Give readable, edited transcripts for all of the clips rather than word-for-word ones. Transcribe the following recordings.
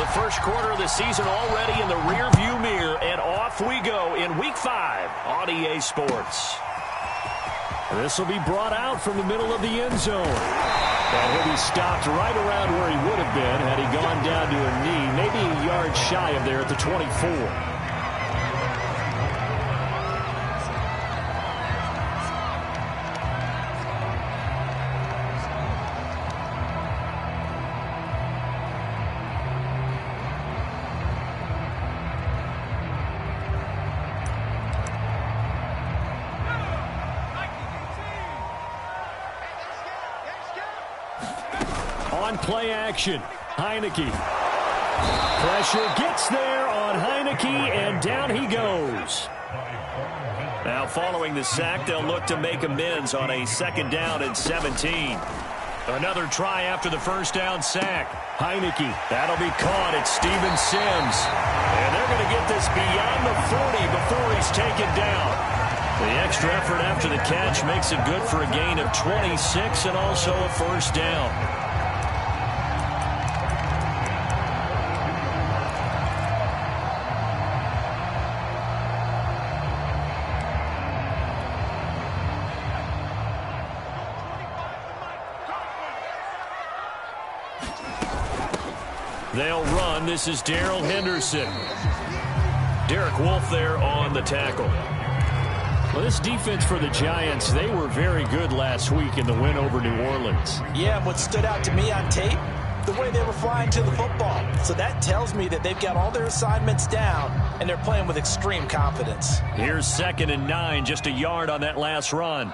first quarter of the season already in the rearview mirror, and off we go in Week 5 on EA Sports. This will be brought out from the middle of the end zone. And he'll be stopped right around where he would have been had he gone down to a knee, maybe a yard shy of there at the 24. On play action, Heineke. Pressure gets there on Heineke, and down he goes. Now following the sack, they'll look to make amends on a 2nd down and 17. Another try after the first down sack. Heineke, that'll be caught. It's Steven Sims. And they're going to get this beyond the 40 before he's taken down. The extra effort after the catch makes it good for a gain of 26 and also a first down. They'll run. This is Darrell Henderson. Derek Wolfe there on the tackle. Well, this defense for the Giants, they were very good last week in the win over New Orleans. Yeah, and what stood out to me on tape, the way they were flying to the football. So that tells me that they've got all their assignments down, and they're playing with extreme confidence. Here's 2nd and 9, just a yard on that last run.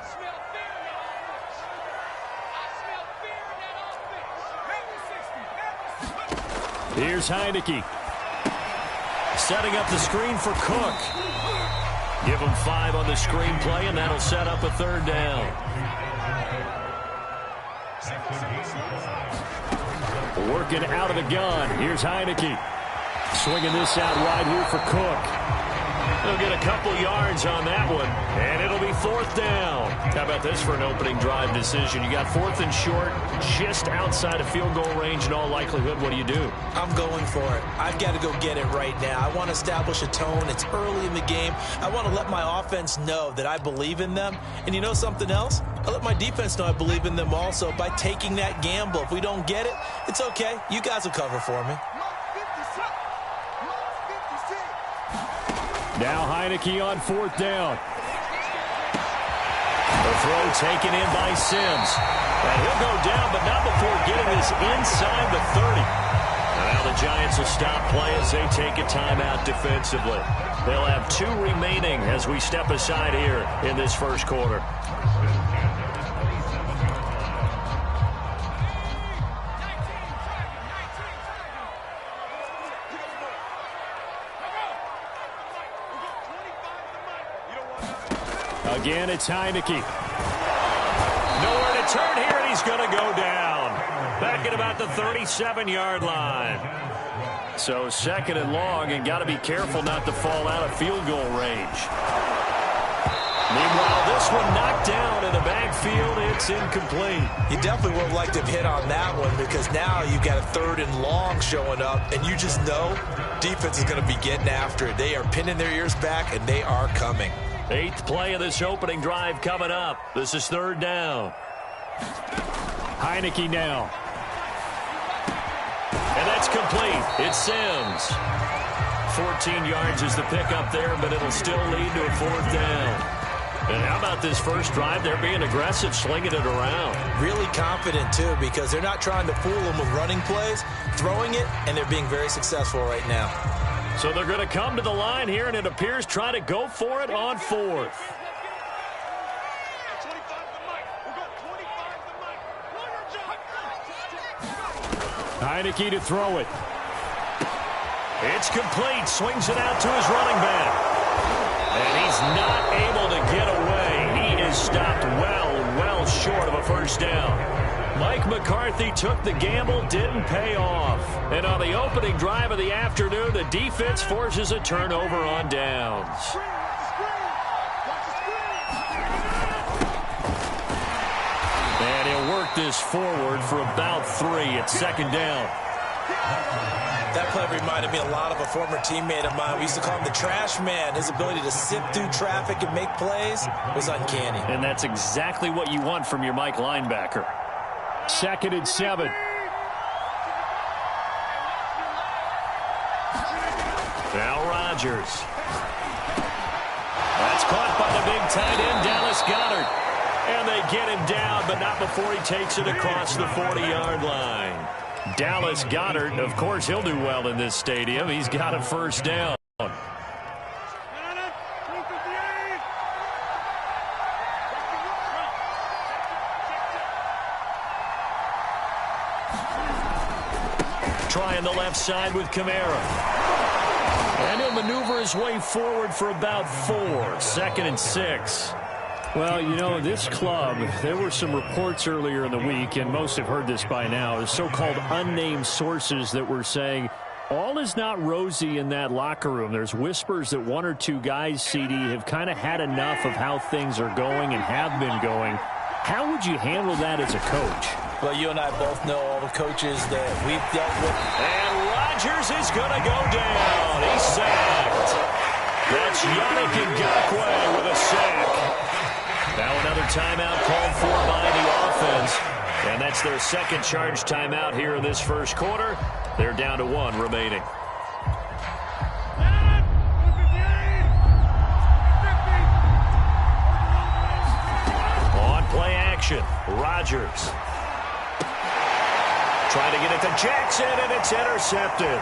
Here's Heineke. Setting up the screen for Cook. Give him 5 on the screen play, and that'll set up a 3rd down. Working out of the gun. Here's Heineke. Swinging this out wide here for Cook. They'll get a couple yards on that one, and it'll be 4th down. How about this for an opening drive decision? You got 4th and short, just outside of field goal range in all likelihood. What do you do? I'm going for it. I've got to go get it right now. I want to establish a tone. It's early in the game. I want to let my offense know that I believe in them. And you know something else? I let my defense know I believe in them also by taking that gamble. If we don't get it, it's okay. You guys will cover for me. Now Heineke on 4th down. The throw taken in by Sims. And he'll go down, but not before getting this inside the 30. Now the Giants will stop play as they take a timeout defensively. They'll have 2 remaining as we step aside here in this first quarter. Again, it's Heineke. Nowhere to turn here, and he's going to go down. Back at about the 37-yard line. So 2nd and long, and got to be careful not to fall out of field goal range. Meanwhile, this one knocked down in the backfield. It's incomplete. You definitely would have liked to have hit on that one because now you've got a 3rd and long showing up, and you just know defense is going to be getting after it. They are pinning their ears back, and they are coming. 8th play of this opening drive coming up. This is 3rd down. Heineke now. And that's complete. It's Sims. 14 yards is the pickup there, but it'll still lead to a 4th down. And how about this first drive? They're being aggressive, slinging it around. Really confident, too, because they're not trying to fool them with running plays, throwing it, and they're being very successful right now. So they're going to come to the line here, and it appears try to go for it on 4th. Heineke to throw it. It's complete. Swings it out to his running back. And he's not able to get away. He is stopped well short of a first down. Mike McCarthy took the gamble, didn't pay off. And on the opening drive of the afternoon, the defense forces a turnover on downs. And he'll work this forward for about 3 at 2nd down. That play reminded me a lot of a former teammate of mine. We used to call him the trash man. His ability to sift through traffic and make plays was uncanny. And that's exactly what you want from your Mike linebacker. 2nd and 7. Now Rodgers. That's caught by the big tight end, Dallas Goedert. And they get him down, but not before he takes it across the 40-yard line. Dallas Goedert, of course, he'll do well in this stadium. He's got a first down. Trying the left side with Kamara. And he'll maneuver his way forward for about 4. 2nd and 6. Well, you know, this club, there were some reports earlier in the week, and most have heard this by now, the so-called unnamed sources that were saying all is not rosy in that locker room. There's whispers that 1 or 2 guys, CD, have kind of had enough of how things are going and have been going. How would you handle that as a coach? Well, you and I both know all the coaches that we've dealt with. And Rodgers is going to go down. He's sacked. That's Yannick Ngakoue with a sack. Now another timeout called for by the offense. And that's their 2nd charge timeout here in this first quarter. They're down to 1 remaining. On play action, Rodgers. Trying to get it to Jackson, and it's intercepted.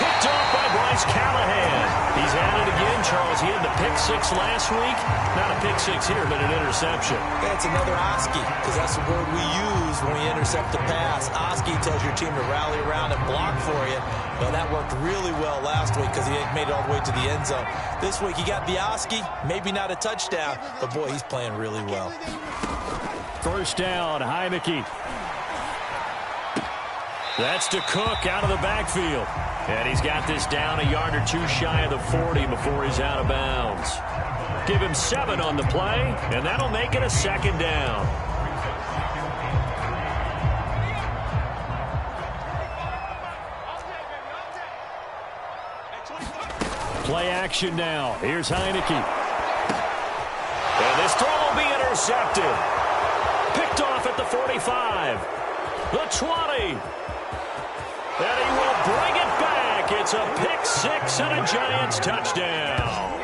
Picked off by Bryce Callahan. He's at it again, Charles. He had the pick 6 last week. Not a pick 6 here, but an interception. Yeah, it's another Oski, because that's the word we use when we intercept a pass. Oski tells your team to rally around and block for you. Well, that worked really well last week because he made it all the way to the end zone. This week, he got the Oski, maybe not a touchdown, but boy, he's playing really well. First down, Heineke. That's to Cook out of the backfield. And he's got this down a yard or 2 shy of the 40 before he's out of bounds. Give him 7 on the play, and that'll make it a 2nd down. Play action now. Here's Heineke. And this throw will be intercepted. Picked off at the 45. The 20. And he will bring it back. It's a pick 6 and a Giants touchdown.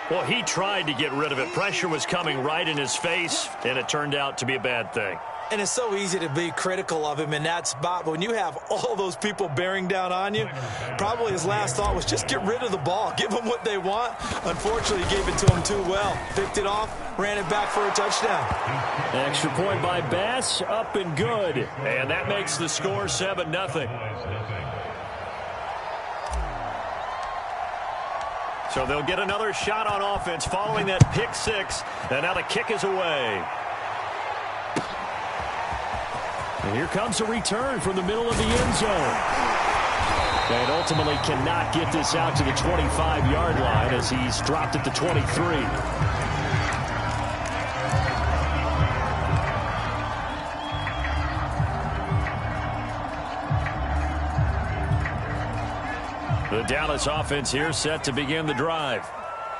Well, he tried to get rid of it. Pressure was coming right in his face, and it turned out to be a bad thing. And it's so easy to be critical of him in that spot. But when you have all those people bearing down on you, probably his last thought was just get rid of the ball. Give them what they want. Unfortunately, he gave it to them too well. Picked it off, ran it back for a touchdown. Extra point by Bass, up and good. And that makes the score 7-0. So they'll get another shot on offense following that pick 6. And now the kick is away. And here comes a return from the middle of the end zone. And ultimately cannot get this out to the 25-yard line as he's dropped at the 23. The Dallas offense here set to begin the drive.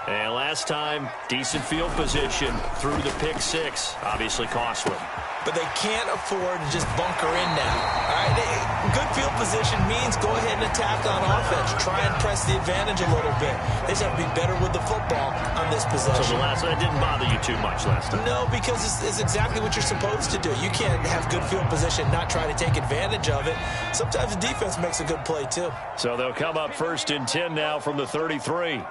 And last time, decent field position through the pick 6. Obviously costly. But they can't afford to just bunker in now. All right? Good field position means go ahead and attack on offense. Try and press the advantage a little bit. They just have to be better with the football on this possession. So that didn't bother you too much last time? No, because it's exactly what you're supposed to do. You can't have good field position, not try to take advantage of it. Sometimes the defense makes a good play, too. So they'll come up 1st and 10 now from the 33.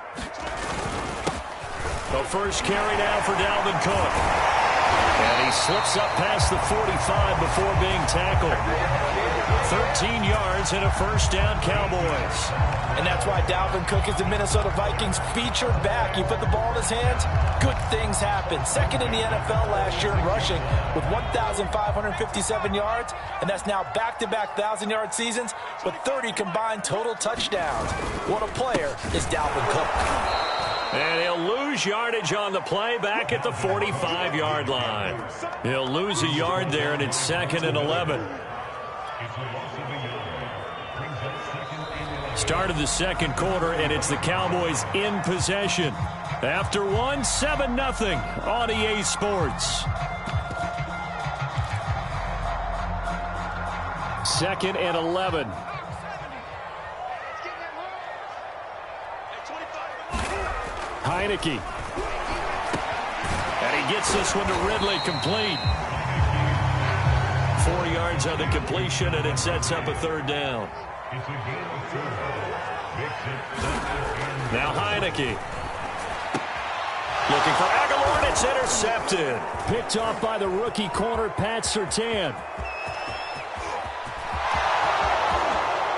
The first carry now for Dalvin Cook. And he slips up past the 45 before being tackled. 13 yards and a first down, Cowboys. And that's why Dalvin Cook is the Minnesota Vikings featured back. You put the ball in his hands, good things happen. 2nd in the NFL last year in rushing with 1,557 yards. And that's now back-to-back 1,000-yard seasons with 30 combined total touchdowns. What a player is Dalvin Cook. And he'll lose yardage on the play back at the 45-yard line. He'll lose a yard there, and it's 2nd and 11. Start of the second quarter, and it's the Cowboys in possession. After one, 7-0 on EA Sports. Second and 11. Heineke. And he gets this one to Ridley, complete. 4 yards on the completion, and it sets up a third down. Now Heineke. Looking for Aguilar, and it's intercepted. Picked off by the rookie corner, Pat Surtain.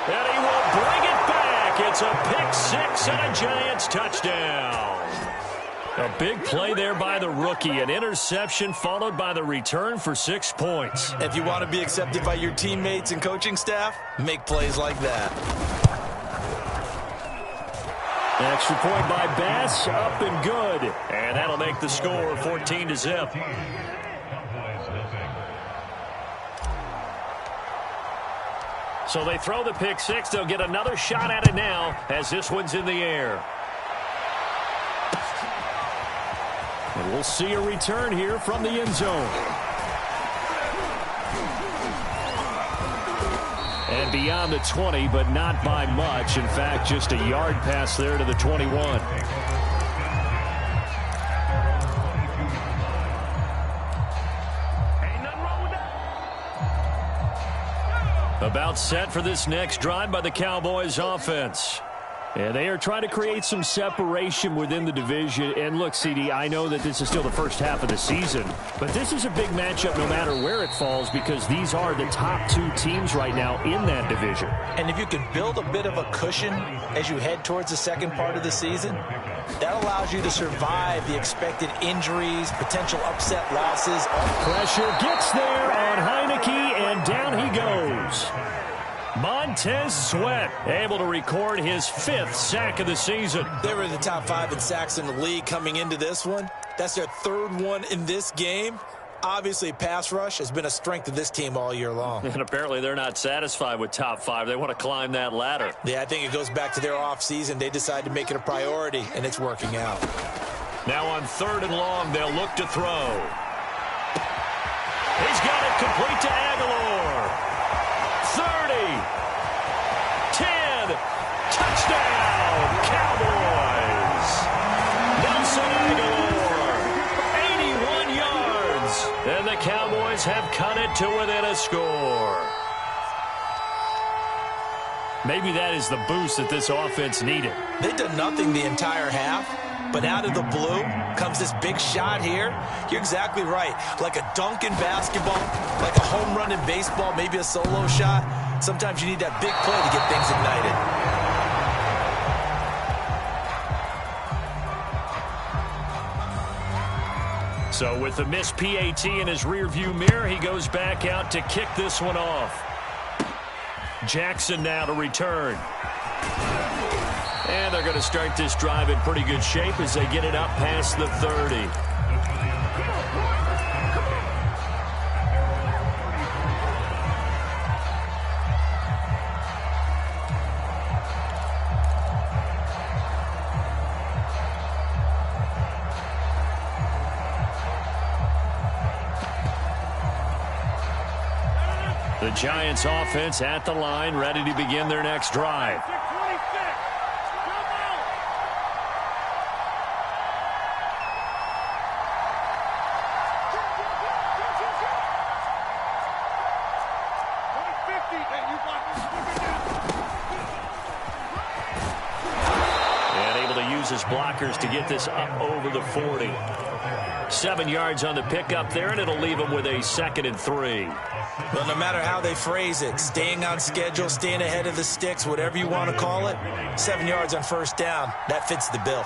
And he will bring it back. It's a pick six and a Giants touchdown. A big play there by the rookie. An interception followed by the return for 6 points. If you want to be accepted by your teammates and coaching staff, make plays like that. Extra point by Bass, up and good. And that'll make the score 14-0. So they throw the pick six. They'll get another shot at it now as this one's in the air. And we'll see a return here from the end zone. And beyond the 20, but not by much. In fact, just a yard pass there to the 21. About set for this next drive by the Cowboys offense. And they are trying to create some separation within the division. And look, CD, I know that this is still the first half of the season, but this is a big matchup no matter where it falls because these are the top 2 teams right now in that division. And if you can build a bit of a cushion as you head towards the second part of the season, that allows you to survive the expected injuries, potential upset losses. Pressure gets there on Heineke, and down he goes. Montez Sweat able to record his 5th sack of the season. They were in the top 5 in sacks in the league coming into this one. That's their 3rd one in this game. Obviously, pass rush has been a strength of this team all year long. And apparently they're not satisfied with top 5. They want to climb that ladder. Yeah, I think it goes back to their offseason. They decided to make it a priority, and it's working out. Now on 3rd and long, they'll look to throw. He's got it complete to Aguilar. 30, 10, touchdown, Cowboys. Nelson Aguilar, 81 yards, and the Cowboys have cut it to within a score. Maybe that is the boost that this offense needed. They've done nothing the entire half, but out of the blue comes this big shot here. You're exactly right. Like a dunk in basketball, like a home run in baseball, maybe a solo shot. Sometimes you need that big play to get things ignited. So with the missed PAT in his rearview mirror, he goes back out to kick this one off. Jackson now to return. And they're going to start this drive in pretty good shape as they get it up past the 30. The Giants offense at the line, ready to begin their next drive. His blockers to get this up over the 40. 7 yards on the pickup there, and it'll leave him with a 2nd and 3. Well, no matter how they phrase it, staying on schedule, staying ahead of the sticks, whatever you want to call it, 7 yards on 1st down, that fits the bill.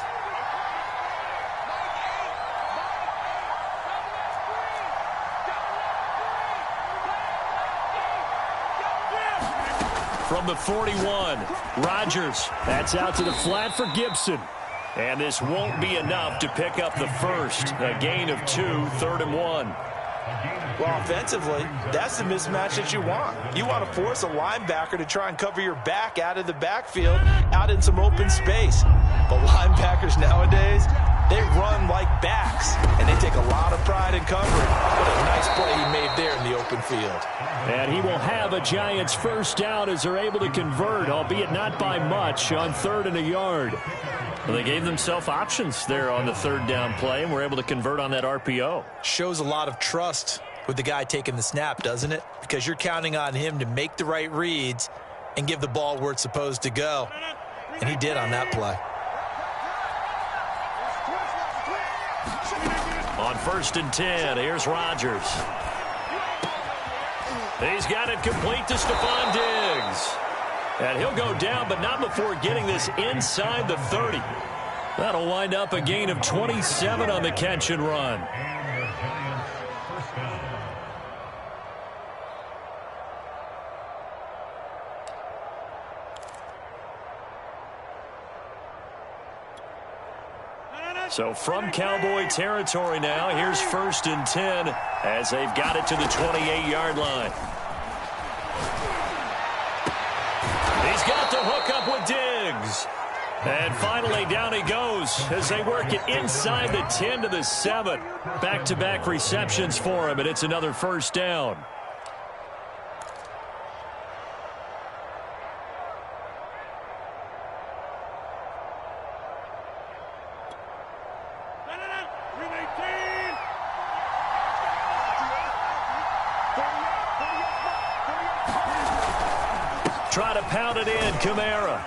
From the 41, Rodgers. That's out to the flat for Gibson. And this won't be enough to pick up the first. A gain of 2, 3rd and 1. Well, offensively, that's the mismatch that you want. You want to force a linebacker to try and cover your back out of the backfield, out in some open space. But linebackers nowadays, they run like backs, and they take a lot of pride in covering. What a nice play he made there in the open field. And he will have a Giants first down as they're able to convert, albeit not by much, on 3rd and a yard. Well, they gave themselves options there on the 3rd down play, and were able to convert on that RPO. Shows a lot of trust with the guy taking the snap, doesn't it? Because you're counting on him to make the right reads and give the ball where it's supposed to go. And he did on that play. On 1st and 10, here's Rodgers. He's got it complete to Stephon Diggs. And he'll go down, but not before getting this inside the 30. That'll wind up a gain of 27 on the catch and run. So from Cowboy territory now, here's 1st and 10 as they've got it to the 28-yard line. He's got the hook up with Diggs. And finally down he goes as they work it inside the 10 to the 7. Back-to-back receptions for him, and it's another first down. Try to pound it in, Kamara.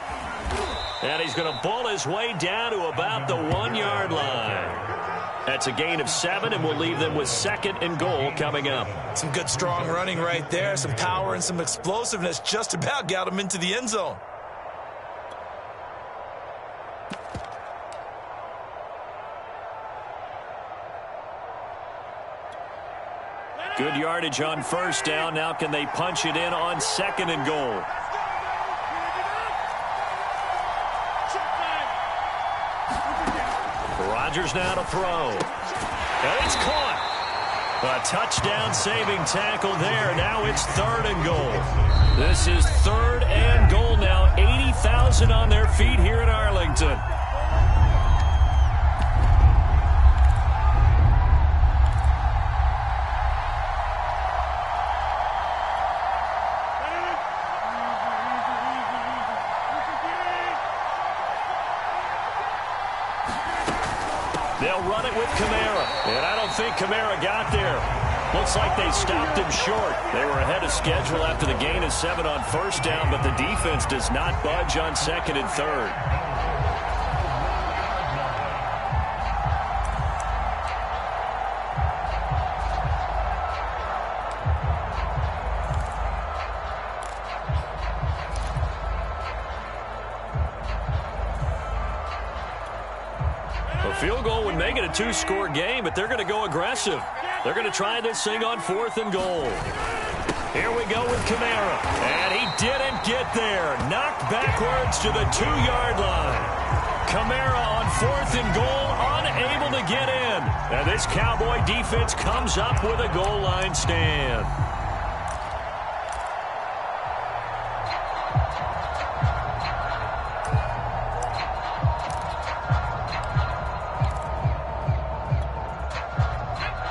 And he's going to bull his way down to about the 1-yard line. That's a gain of 7, and we'll leave them with 2nd and goal coming up. Some good, strong running right there. Some power and some explosiveness just about got him into the end zone. Good yardage on 1st down. Now can they punch it in on 2nd and goal? Rodgers now to throw. And it's caught. A touchdown-saving tackle there. Now it's 3rd and goal. This is 3rd and goal now. 80,000 on their feet here in Arlington. They'll run it with Kamara. And I don't think Kamara got there. Looks like they stopped him short. They were ahead of schedule after the gain of 7 on 1st down, but the defense does not budge on 2nd and 3rd. Field goal would make it a 2-score game, but they're going to go aggressive. They're going to try this thing on 4th and goal. Here we go with Kamara. And he didn't get there. Knocked backwards to the 2-yard line. Kamara on 4th and goal, unable to get in. And this Cowboy defense comes up with a goal line stand.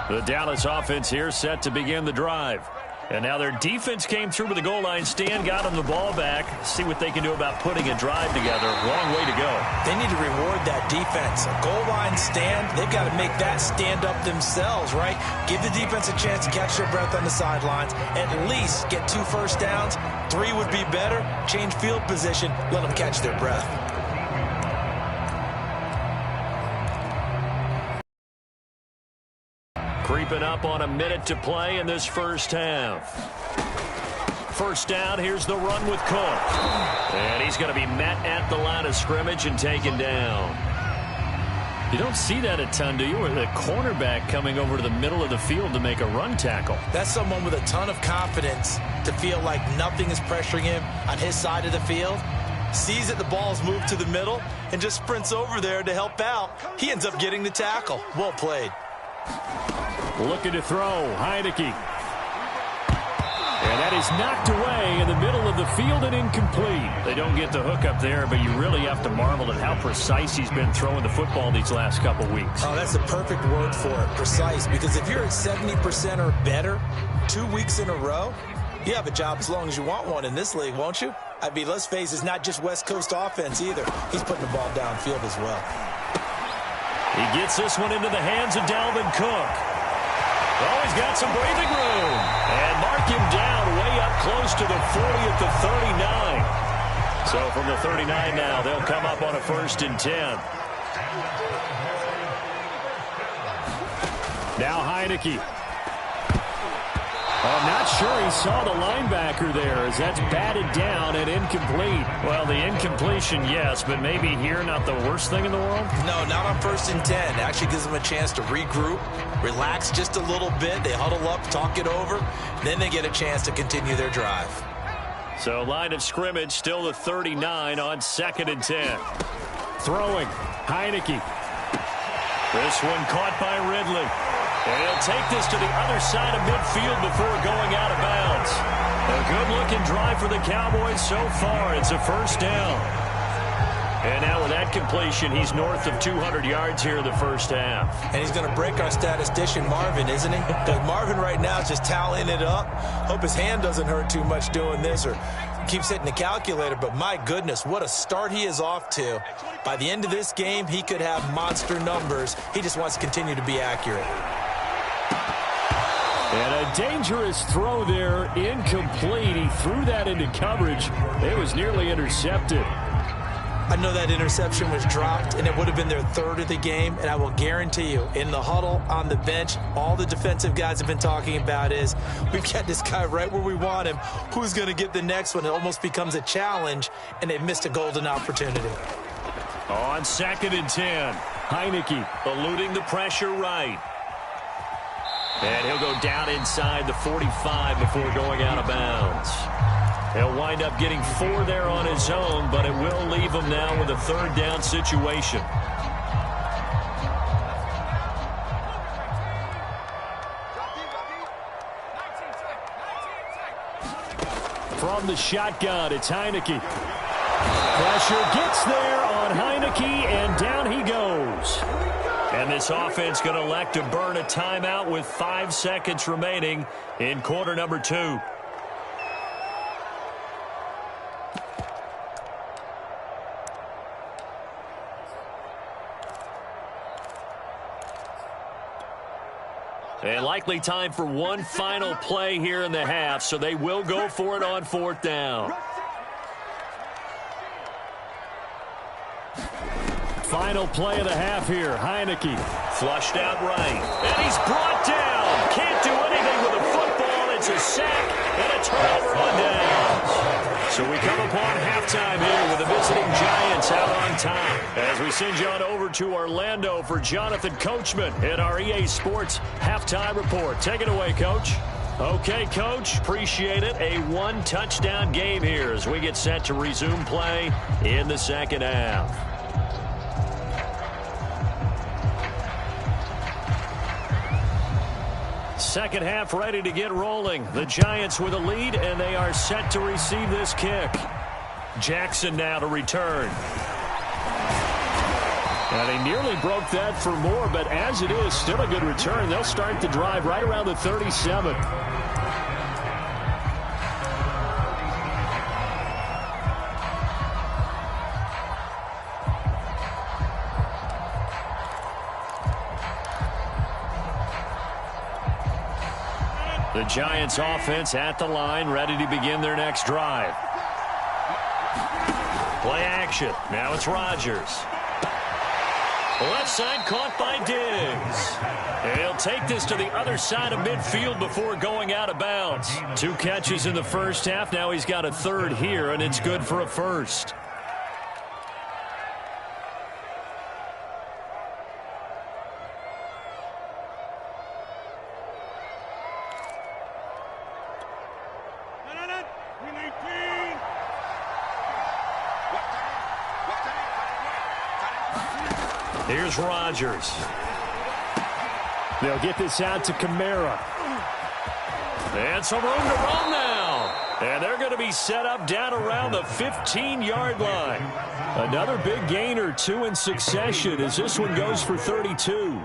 The Dallas offense here set to begin the drive. And now their defense came through with a goal line stand, got them the ball back. See what they can do about putting a drive together. Long way to go. They need to reward that defense. A goal line stand, they've got to make that stand up themselves, right? Give the defense a chance to catch their breath on the sidelines. At least get 2 first downs. 3 would be better. Change field position. Let them catch their breath. Creeping up on a minute to play in this first half. First down, here's the run with Cook. And he's going to be met at the line of scrimmage and taken down. You don't see that a ton, do you? Or the cornerback coming over to the middle of the field to make a run tackle. That's someone with a ton of confidence to feel like nothing is pressuring him on his side of the field. Sees that the ball's moved to the middle and just sprints over there to help out. He ends up getting the tackle. Well played. Looking to throw, Heineke. And that is knocked away in the middle of the field and incomplete. They don't get the hook up there, but you really have to marvel at how precise he's been throwing the football these last couple weeks. Oh, that's the perfect word for it, precise. Because if you're at 70% or better 2 weeks in a row, you have a job as long as you want one in this league, won't you? I mean, let's face it, it's not just West Coast offense either. He's putting the ball downfield as well. He gets this one into the hands of Dalvin Cook. Oh, he's got some breathing room. And mark him down way up close to the 40 at the 39. So from the 39 now, they'll come up on a 1st and 10. Now Heineke. I'm not sure he saw the linebacker there as that's batted down and incomplete. Well, the incompletion, yes, but maybe here not the worst thing in the world? No, not on 1st and 10. It actually gives them a chance to regroup, relax just a little bit. They huddle up, talk it over. Then they get a chance to continue their drive. So line of scrimmage still the 39 on 2nd and 10. Throwing, Heineke. This one caught by Ridley. And he'll take this to the other side of midfield before going out of bounds. A good-looking drive for the Cowboys so far. It's a 1st down. And now with that completion, he's north of 200 yards here in the 1st half. And he's going to break our statistician, Marvin, isn't he? Because Marvin right now is just tallying it up. Hope his hand doesn't hurt too much doing this or keeps hitting the calculator. But my goodness, what a start he is off to. By the end of this game, he could have monster numbers. He just wants to continue to be accurate. And a dangerous throw there, incomplete. He threw that into coverage. It was nearly intercepted. I know that interception was dropped, and it would have been their 3rd of the game. And I will guarantee you, in the huddle, on the bench, all the defensive guys have been talking about is, we've got this guy right where we want him. Who's going to get the next one? It almost becomes a challenge, and they missed a golden opportunity. On 2nd and 10, Heineke eluding the pressure right. And he'll go down inside the 45 before going out of bounds. He'll wind up getting 4 there on his own, but it will leave him now with a 3rd down situation. From the shotgun, it's Heineke. Pressure gets there on Heineke, and down he goes. And this offense going to elect to burn a timeout with 5 seconds remaining in quarter number 2. And likely time for one final play here in the half, so they will go for it on 4th down. Final play of the half here. Heineke flushed out right. And he's brought down. Can't do anything with the football. It's a sack and a turnover on downs. So we come upon halftime here with the visiting Giants out on top. As we send you on over to Orlando for Jonathan Coachman in our EA Sports Halftime Report. Take it away, Coach. Okay, Coach, appreciate it. A 1-touchdown game here as we get set to resume play in the 2nd half. Second half ready to get rolling. The Giants with a lead, and they are set to receive this kick. Jackson now to return. Now, they nearly broke that for more, but as it is, still a good return. They'll start the drive right around the 37. The Giants offense at the line, ready to begin their next drive. Play action. Now it's Rodgers. Left side caught by Diggs. And he'll take this to the other side of midfield before going out of bounds. 2 catches in the 1st half. Now he's got a 3rd here, and it's good for a 1st. Here's Rodgers. They'll get this out to Kamara. And some room to run now. And they're going to be set up down around the 15-yard line. Another big gain or two in succession as this one goes for 32.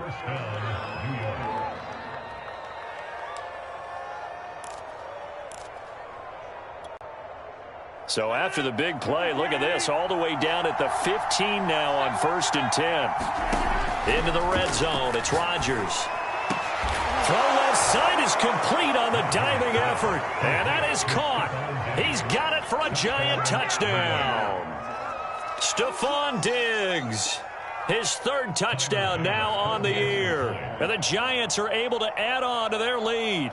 So after the big play, look at this, all the way down at the 15 now on 1st and 10. Into the red zone, it's Rodgers. Throw left side is complete on the diving effort, and that is caught. He's got it for a giant touchdown. Stephon Diggs, his 3rd touchdown now on the year, and the Giants are able to add on to their lead.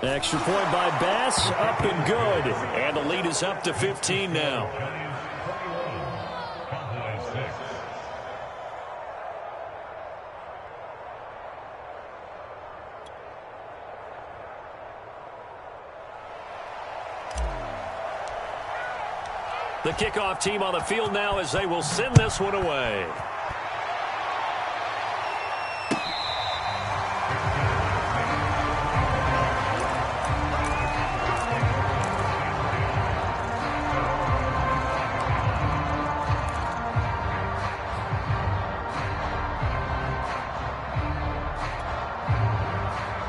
Extra point by Bass, up and good. And the lead is up to 15 now. The kickoff team on the field now as they will send this one away.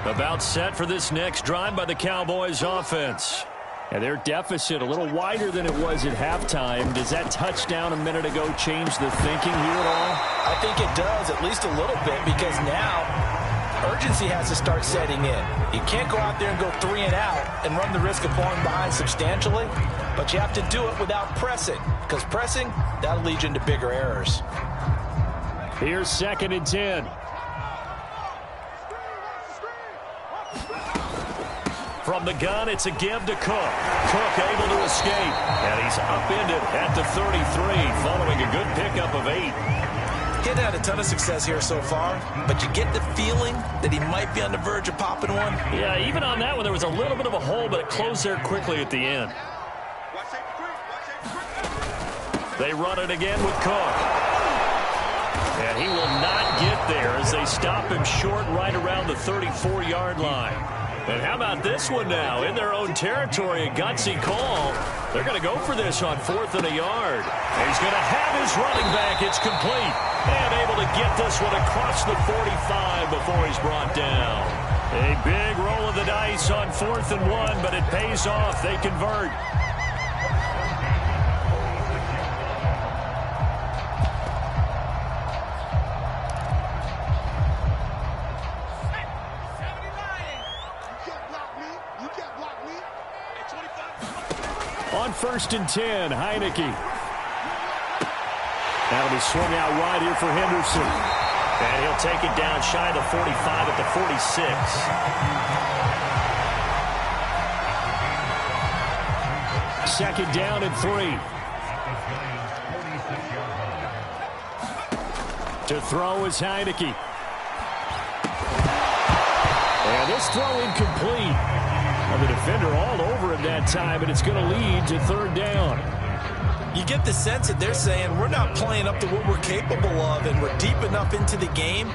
About set for this next drive by the Cowboys offense. And their deficit a little wider than it was at halftime. Does that touchdown a minute ago change the thinking here at all? I think it does, at least a little bit, because now urgency has to start setting in. You can't go out there and go 3 and out and run the risk of falling behind substantially, but you have to do it without pressing, because pressing, that'll lead you into bigger errors. Here's 2nd and 10. From the gun, it's a give to Cook. Cook able to escape, and he's upended at the 33 following a good pickup of 8. He hasn't had a ton of success here so far, but you get the feeling that he might be on the verge of popping one. Yeah, even on that one, there was a little bit of a hole, but it closed there quickly at the end. They run it again with Cook. And he will not get there as they stop him short right around the 34-yard line. And how about this one now? In their own territory, a gutsy call. They're going to go for this on 4th and a yard. And he's going to have his running back. It's complete. And able to get this one across the 45 before he's brought down. A big roll of the dice on 4th and 1, but it pays off. They convert. On 1st and 10, Heineke. That'll be swung out wide here for Henderson. And he'll take it down shy of the 45 at the 46. 2nd down and 3. To throw is Heineke. And this throw incomplete. Well, the defender all over him that time, and it's going to lead to 3rd down. You get the sense that they're saying we're not playing up to what we're capable of, and we're deep enough into the game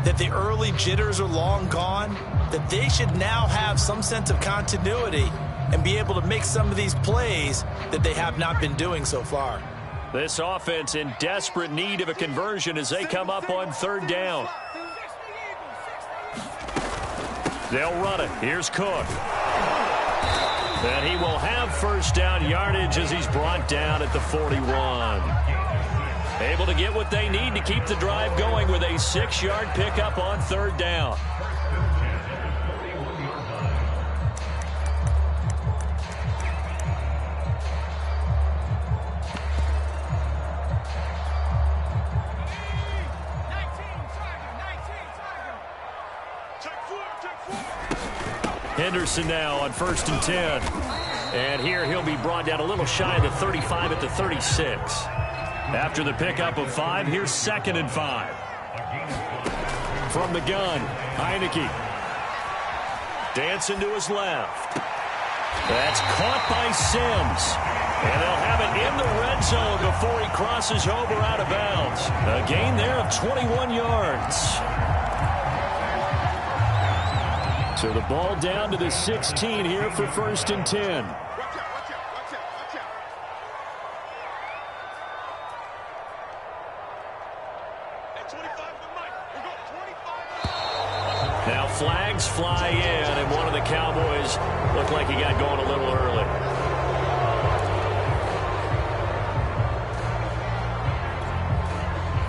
that the early jitters are long gone, that they should now have some sense of continuity and be able to make some of these plays that they have not been doing so far. This offense in desperate need of a conversion as they come up on 3rd down. They'll run it. Here's Cook. And he will have 1st down yardage as he's brought down at the 41. Able to get what they need to keep the drive going with a 6-yard pickup on 3rd down. Henderson now on 1st and 10. And here he'll be brought down a little shy of the 35 at the 36. After the pickup of 5, here's 2nd and 5. From the gun, Heineke. Dancing to his left. That's caught by Sims. And they'll have it in the red zone before he crosses over out of bounds. A gain there of 21 yards. So the ball down to the 16 here for 1st and 10. Now flags fly in, and one of the Cowboys looked like he got going a little early.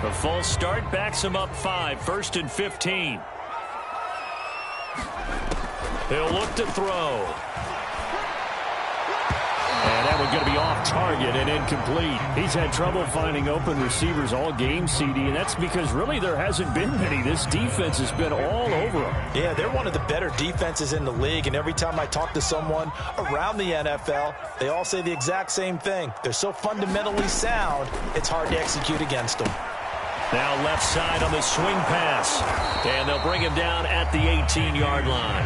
A false start backs him up 5, 1st and 15. He'll look to throw. And that one's going to be off target and incomplete. He's had trouble finding open receivers all game, CD, and that's because really there hasn't been many. This defense has been all over them. Yeah, they're one of the better defenses in the league, and every time I talk to someone around the NFL, they all say the exact same thing. They're so fundamentally sound, it's hard to execute against them. Now left side on the swing pass, and they'll bring him down at the 18-yard line.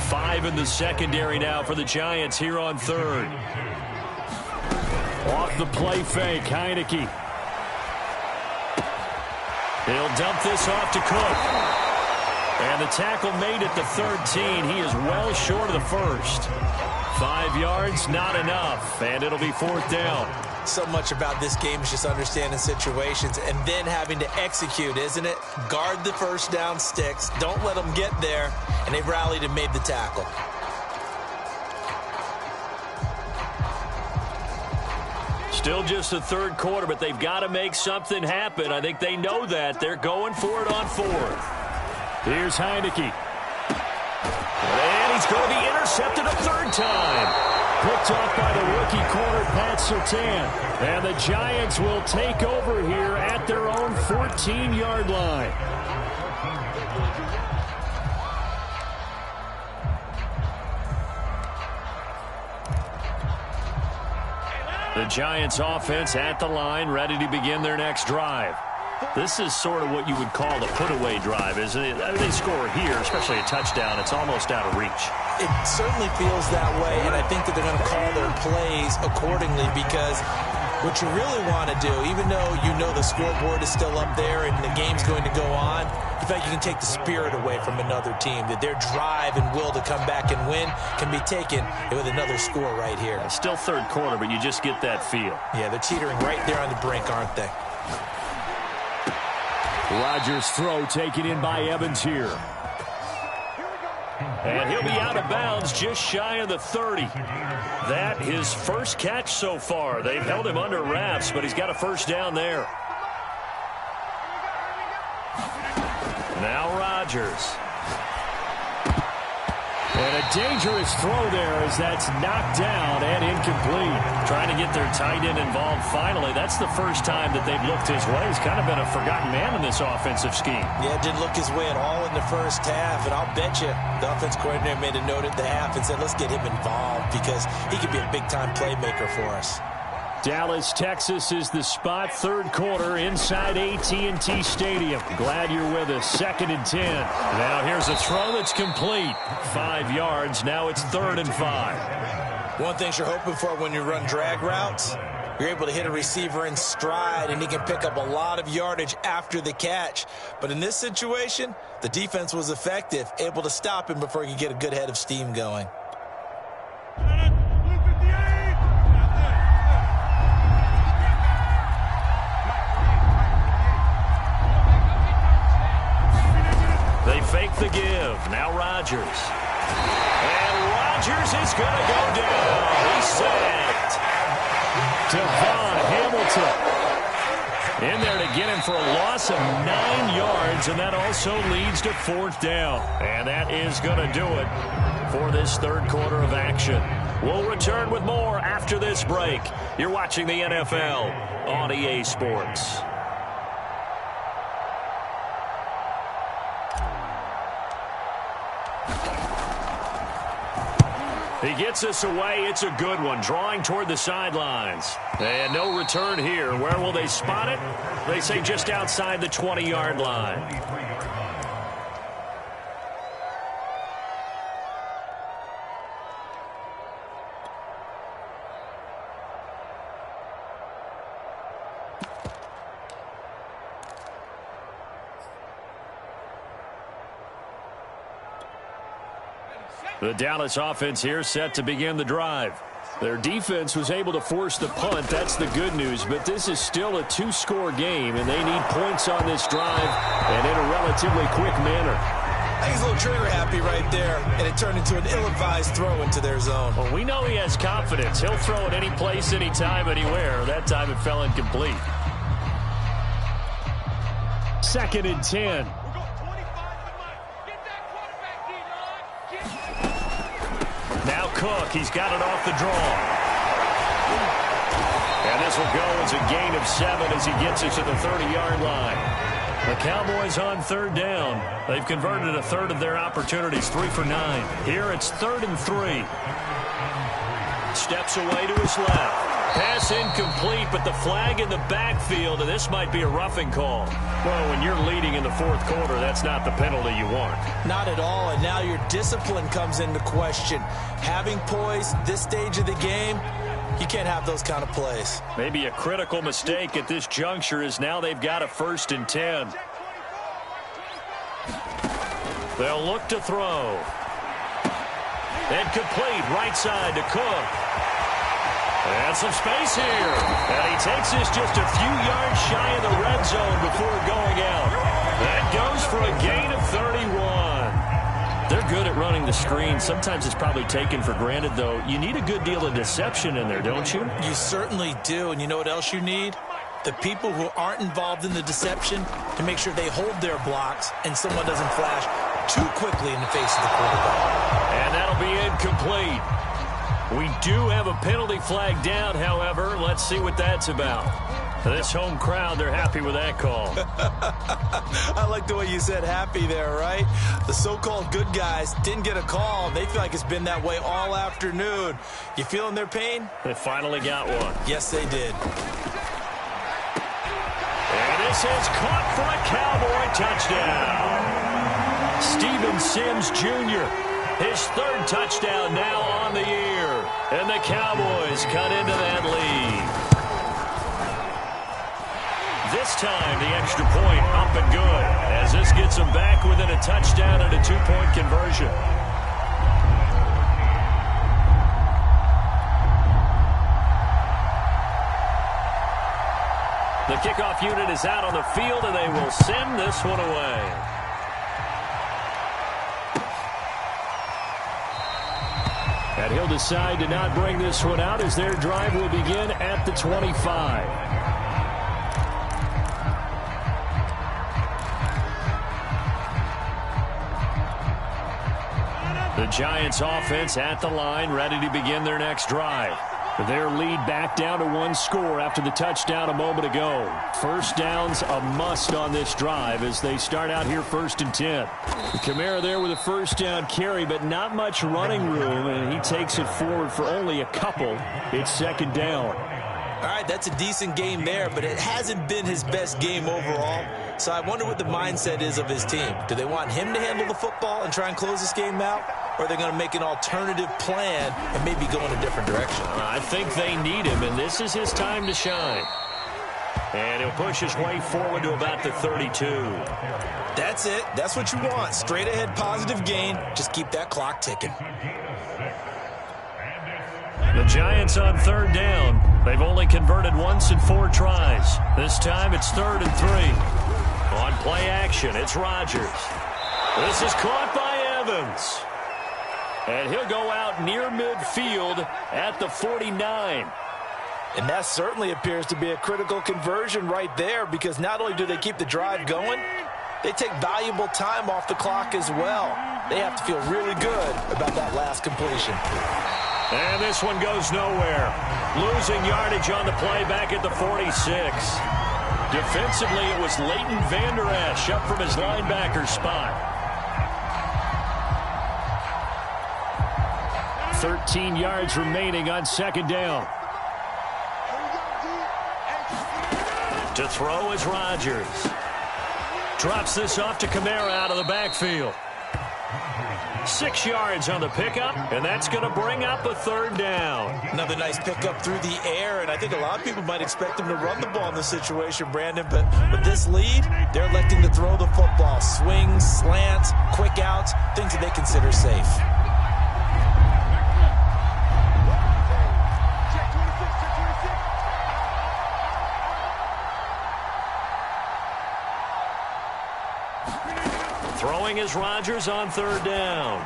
5 in the secondary now for the Giants here on 3rd. Off the play fake, Heineke. He'll dump this off to Cook. And the tackle made at the 13. He is well short of the first. 5 yards, not enough, and it'll be 4th down. So much about this game is just understanding situations and then having to execute, isn't it? Guard the first down sticks. Don't let them get there. And they've rallied and made the tackle. Still just the 3rd quarter, but they've got to make something happen. I think they know that. They're going for it on 4th. Here's Heineke. And he's going to be intercepted a 3rd time. Picked off by the rookie corner, Pat Surtain. And the Giants will take over here at their own 14-yard line. The Giants offense at the line, ready to begin their next drive. This is sort of what you would call the put-away drive, isn't it? I mean, they score here, especially a touchdown. It's almost out of reach. It certainly feels that way, and I think that they're going to call their plays accordingly because what you really want to do, even though you know the scoreboard is still up there and the game's going to go on, you feel like you can take the spirit away from another team, that their drive and will to come back and win can be taken with another score right here. Still 3rd quarter, but you just get that feel. Yeah, they're teetering right there on the brink, aren't they? Rodgers' throw taken in by Evans here. And he'll be out of bounds just shy of the 30. That his first catch so far. They've held him under wraps, but he's got a 1st down there. Now Rodgers. And a dangerous throw there as that's knocked down and incomplete. Trying to get their tight end involved finally. That's the first time that they've looked his way. He's kind of been a forgotten man in this offensive scheme. Yeah, didn't look his way at all in the first half, and I'll bet you the offense coordinator made a note at the half and said, let's get him involved because he could be a big-time playmaker for us. Dallas, Texas is the spot. 3rd quarter inside AT&T Stadium. Glad you're with us. 2nd and 10. Now here's a throw that's complete. 5 yards. Now it's 3rd and 5. One thing you're hoping for when you run drag routes, you're able to hit a receiver in stride, and he can pick up a lot of yardage after the catch. But in this situation, the defense was effective, able to stop him before he could get a good head of steam going. They fake the give. Now Rodgers. And Rodgers is going to go down. He's sacked. Devon Hamilton in there to get him for a loss of 9 yards, and that also leads to 4th down. And that is going to do it for this 3rd quarter of action. We'll return with more after this break. You're watching the NFL on EA Sports. He gets us away. It's a good one. Drawing toward the sidelines. And no return here. Where will they spot it? They say just outside the 20-yard line. The Dallas offense here set to begin the drive. Their defense was able to force the punt. That's the good news. But this is still a two-score game, and they need points on this drive and in a relatively quick manner. I think he's a little trigger happy right there, and it turned into an ill-advised throw into their zone. Well, we know he has confidence. He'll throw it any place, anytime, anywhere. That time it fell incomplete. 2nd and 10. Now Cook, he's got it off the draw. And this will go as a gain of 7 as he gets it to the 30-yard line. The Cowboys on 3rd down. They've converted a third of their opportunities, 3 for 9. Here it's 3rd and 3. Steps away to his left. Pass incomplete, but the flag in the backfield, and this might be a roughing call. Well, when you're leading in the 4th quarter, that's not the penalty you want. Not at all, and now your discipline comes into question. Having poise this stage of the game, you can't have those kind of plays. Maybe a critical mistake at this juncture is now they've got a 1st and 10. They'll look to throw. And complete, right side to Cook. And some space here. And he takes this just a few yards shy of the red zone before going out. That goes for a gain of 31. They're good at running the screen. Sometimes it's probably taken for granted, though. You need a good deal of deception in there, don't you? You certainly do. And you know what else you need? The people who aren't involved in the deception to make sure they hold their blocks and someone doesn't flash too quickly in the face of the quarterback. And that'll be incomplete. We do have a penalty flag down, however. Let's see what that's about. This home crowd, they're happy with that call. I like the way you said happy there, right? The so-called good guys didn't get a call. They feel like it's been that way all afternoon. You feeling their pain? They finally got one. Yes, they did. And this is caught for a Cowboy touchdown. Steven Sims Jr., his 3rd touchdown now on the year. And the Cowboys cut into that lead. This time, the extra point up and good, as this gets them back within a touchdown and a 2-point conversion. The kickoff unit is out on the field, and they will send this one away. And he'll decide to not bring this one out as their drive will begin at the 25. The Giants offense at the line, ready to begin their next drive. Their lead back down to 1 score after the touchdown a moment ago. 1st down's a must on this drive as they start out here 1st and 10. Kamara there with a 1st down carry, but not much running room, and he takes it forward for only a couple. It's 2nd down. All right, that's a decent game there, but it hasn't been his best game overall. So I wonder what the mindset is of his team. Do they want him to handle the football and try and close this game out? Or are they going to make an alternative plan and maybe go in a different direction? I think they need him, and this is his time to shine. And he'll push his way forward to about the 32. That's it. That's what you want. Straight ahead positive gain. Just keep that clock ticking. The Giants on 3rd down. They've only converted once in 4 tries. This time it's 3rd and 3. On play action, it's Rodgers. This is caught by Evans. And he'll go out near midfield at the 49. And that certainly appears to be a critical conversion right there, because not only do they keep the drive going, they take valuable time off the clock as well. They have to feel really good about that last completion. And this one goes nowhere. Losing yardage on the play back at the 46. Defensively, it was Leighton Vander Esch up from his linebacker spot. 13 yards remaining on 2nd down. To throw is Rodgers. Drops this off to Kamara out of the backfield. 6 yards on the pickup, and that's going to bring up a 3rd down. Another nice pickup through the air, and I think a lot of people might expect him to run the ball in this situation, Brandon, but with this lead, they're electing to throw the football. Swings, slants, quick outs, things that they consider safe. throwing is Rodgers on third down.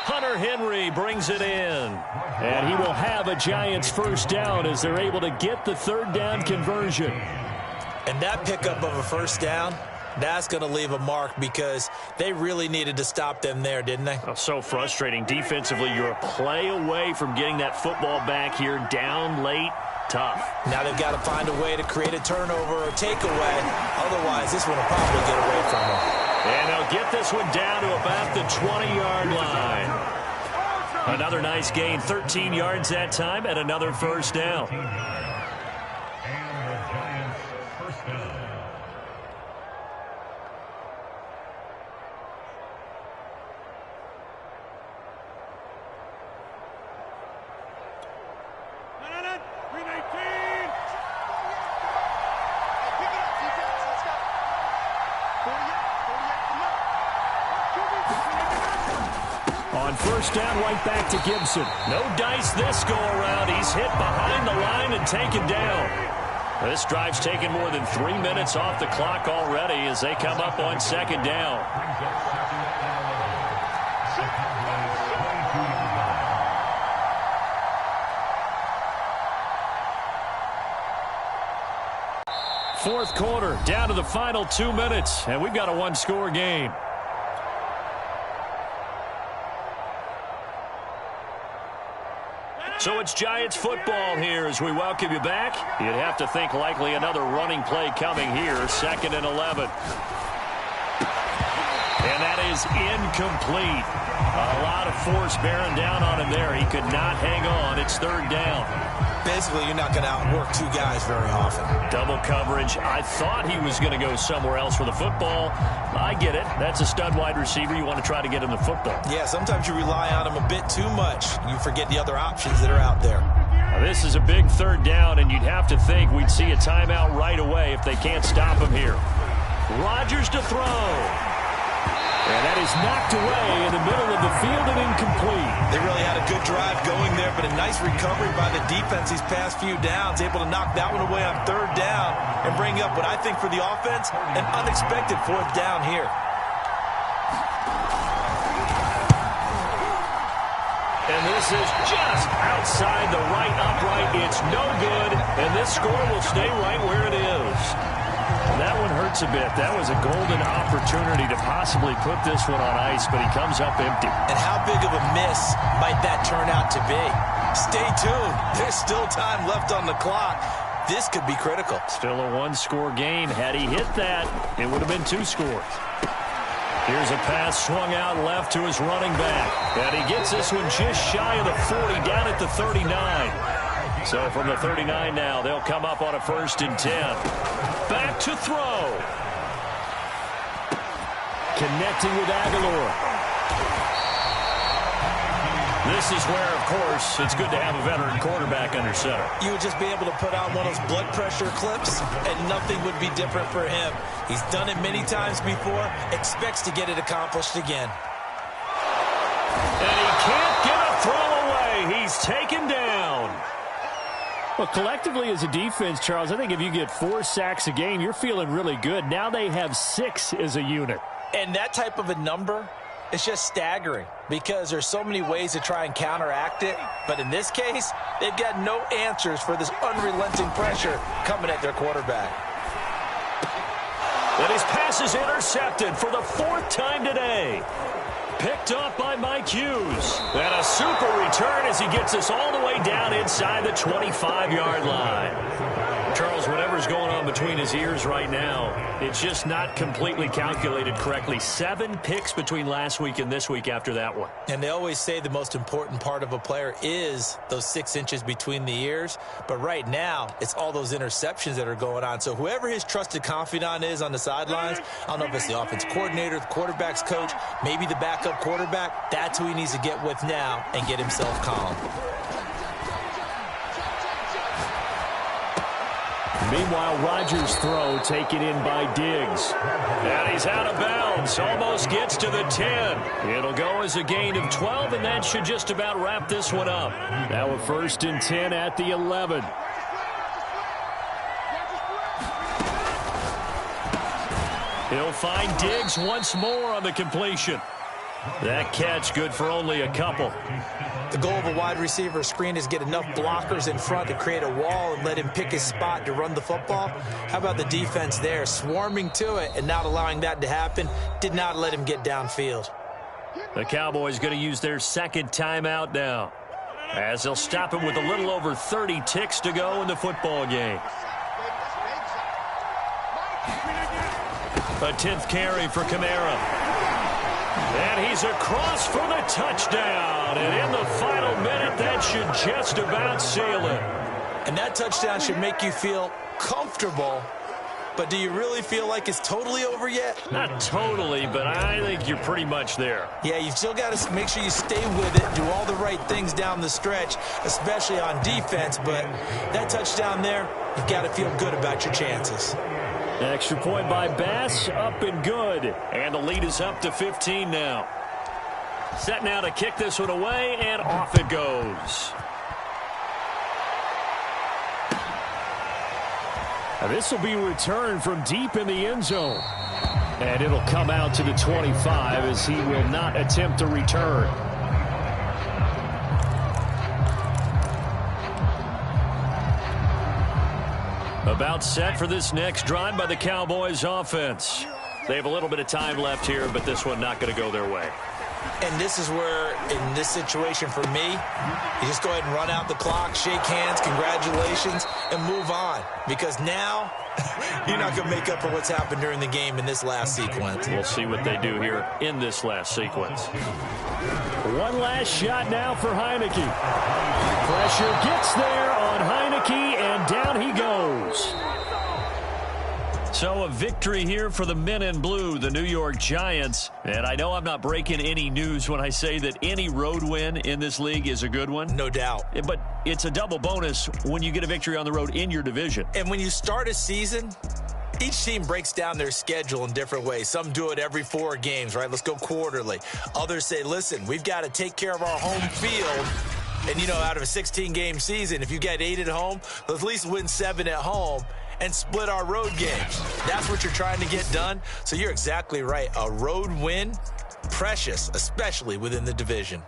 Hunter Henry brings it in. And he will have a Giants first down as they're able to get the third down conversion. And that pickup of a first down, that's going to leave a mark because they really needed to stop them there, didn't they? Oh, so frustrating. Defensively, you're a play away from getting that football back here, down late. Tough. Now they've got to find a way to create a turnover or takeaway. Otherwise, this one will probably get away from them. And they'll get this one down to about the 20-yard line. Another nice gain, 13 yards that time, and another first down. First down, right back to Gibson. No dice this go-around. He's hit behind the line and taken down. This drive's taken more than 3 minutes off the clock already as they come up on second down. Fourth quarter, down to the final 2 minutes, and we've got a one-score game. So it's Giants football here as we welcome you back. You'd have to think likely another running play coming here, 2nd and 11. And that is incomplete. A lot of force bearing down on him there. He could not hang on. It's third down. Basically, you're not going to outwork two guys very often. Double coverage. I thought he was going to go somewhere else for the football. I get it. That's a stud wide receiver. You want to try to get him the football. Yeah, sometimes you rely on him a bit too much. You forget the other options that are out there. Now, this is a big third down, and you'd have to think we'd see a timeout right away if they can't stop him here. Rodgers to throw. And that is knocked away in the middle of the field and incomplete. They really had a good drive going there, but a nice recovery by the defense these past few downs, able to knock that one away on third down and bring up what I think for the offense, an unexpected fourth down here. And this is just outside the right upright. It's no good, and this score will stay right where it is. That one hurts a bit. That was a golden opportunity to possibly put this one on ice, but he comes up empty. And how big of a miss might that turn out to be? Stay tuned. There's still time left on the clock. This could be critical. Still a one-score game. Had he hit that, it would have been 2 scores. Here's a pass swung out left to his running back. And he gets this one just shy of the 40, down at the 39. So from the 39 now, they'll come up on a 1st and 10. Back to throw. Connecting with Aguilar. This is where, of course, it's good to have a veteran quarterback under center. You would just be able to put on one of those blood pressure clips, and nothing would be different for him. He's done it many times before, expects to get it accomplished again. And he can't get a throw away. He's taken down. Well, collectively as a defense, Charles, I think if you get 4 sacks a game, you're feeling really good. Now they have 6 as a unit. And that type of a number, it's just staggering because there's so many ways to try and counteract it. But in this case, they've got no answers for this unrelenting pressure coming at their quarterback. And his pass is intercepted for the 4th time today. Picked off by Mike Hughes. And a super return as he gets us all the way down inside the 25-yard line. Charles, whatever's going on between his ears right now, it's just not completely calculated correctly. 7 picks between last week and this week after that one. And they always say the most important part of a player is those 6 inches between the ears. But right now, it's all those interceptions that are going on. So whoever his trusted confidant is on the sidelines, I don't know if it's the offense coordinator, the quarterback's coach, maybe the backup quarterback, that's who he needs to get with now and get himself calm. Meanwhile, Rodgers' throw taken in by Diggs. And he's out of bounds. Almost gets to the 10. It'll go as a gain of 12, and that should just about wrap this one up. Now a 1st and 10 at the 11. He'll find Diggs once more on the completion. That catch good for only a couple. The goal of a wide receiver screen is get enough blockers in front to create a wall and let him pick his spot to run the football. How about the defense there, swarming to it and not allowing that to happen? Did not let him get downfield. The Cowboys going to use their second timeout now, as they'll stop him with a little over 30 ticks to go in the football game. A 10th carry for Kamara. And he's across for the touchdown. And in the final minute, that should just about seal it. And that touchdown should make you feel comfortable. But do you really feel like it's totally over yet? Not totally, but I think you're pretty much there. Yeah, you've still got to make sure you stay with it, do all the right things down the stretch, especially on defense. But that touchdown there, you've got to feel good about your chances. Extra point by Bass, up and good. And the lead is up to 15 now. Set now to kick this one away, and off it goes. Now this will be returned from deep in the end zone. And it'll come out to the 25 as he will not attempt to return. About set for this next drive by the Cowboys offense. They have a little bit of time left here, but this one not going to go their way. And this is where, in this situation for me, you just go ahead and run out the clock, shake hands, congratulations, and move on. Because now, you're not going to make up for what's happened during the game in this last sequence. We'll see what they do here in this last sequence. One last shot now for Heineke. Pressure gets there on Heineke, and down he goes. So a victory here for the men in blue, the New York Giants. And I know I'm not breaking any news when I say that any road win in this league is a good one. No doubt. But it's a double bonus when you get a victory on the road in your division. And when you start a season, each team breaks down their schedule in different ways. Some do it every 4 games, right? Let's go quarterly. Others say, listen, we've got to take care of our home field. And, you know, out of a 16-game season, if you get 8 at home, let's at least win 7 at home and split our road games. That's what you're trying to get done. So you're exactly right. A road win, precious, especially within the division.